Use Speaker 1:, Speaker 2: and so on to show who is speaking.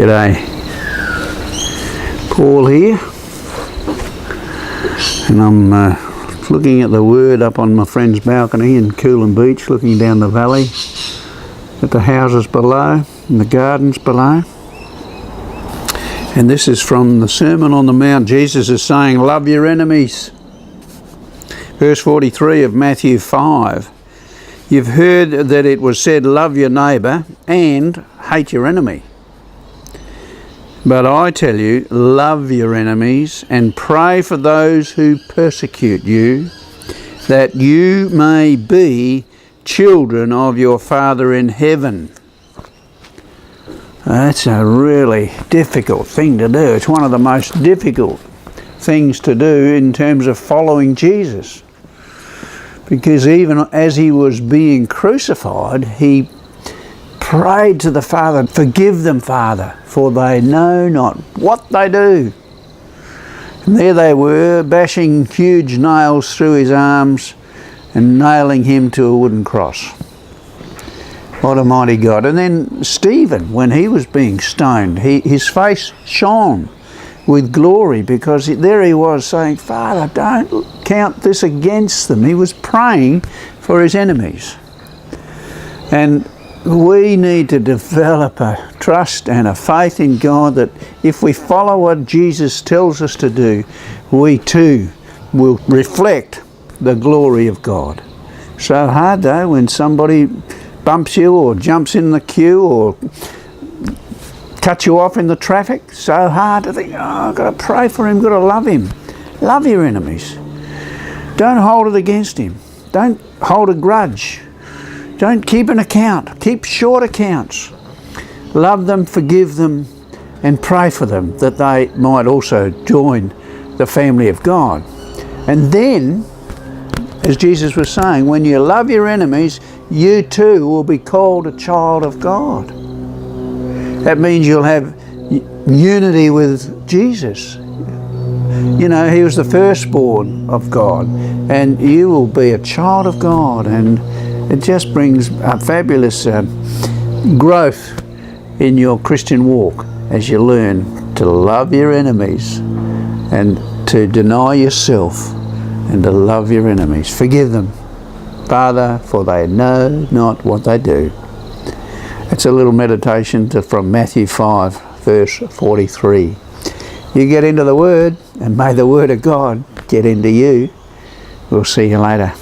Speaker 1: G'day, Paul here, and I'm looking at the Word up on my friend's balcony in Coolum Beach, looking down the valley at the houses below and the gardens below. And this is from the Sermon on the Mount. Jesus is saying, love your enemies. Verse 43 of Matthew 5. You've heard that it was said, love your neighbour and hate your enemy. But I tell you, love your enemies and pray for those who persecute you, that you may be children of your Father in heaven. That's a really difficult thing to do. It's one of the most difficult things to do in terms of following Jesus. Because even as he was being crucified, he prayed to the Father, forgive them, Father, for they know not what they do. And there they were, bashing huge nails through his arms and nailing him to a wooden cross. What a mighty God. And then Stephen, when he was being stoned, his face shone with glory, because there he was saying, Father, don't count this against them. He was praying for his enemies. And we need to develop a trust and a faith in God that if we follow what Jesus tells us to do, we too will reflect the glory of God. So hard though when somebody bumps you or jumps in the queue or cuts you off in the traffic. So hard to think, I've got to pray for him, got to love him. Love your enemies. Don't hold it against him. Don't hold a grudge. Don't keep an account. Keep short accounts. Love them, forgive them, and pray for them that they might also join the family of God. And then, as Jesus was saying, when you love your enemies, you too will be called a child of God. That means you'll have unity with Jesus. You know, he was the firstborn of God, and you will be a child of God, and it just brings a fabulous growth in your Christian walk as you learn to love your enemies and to deny yourself and to love your enemies. Forgive them, Father, for they know not what they do. It's a little meditation from Matthew 5, verse 43. You get into the Word, and may the Word of God get into you. We'll see you later.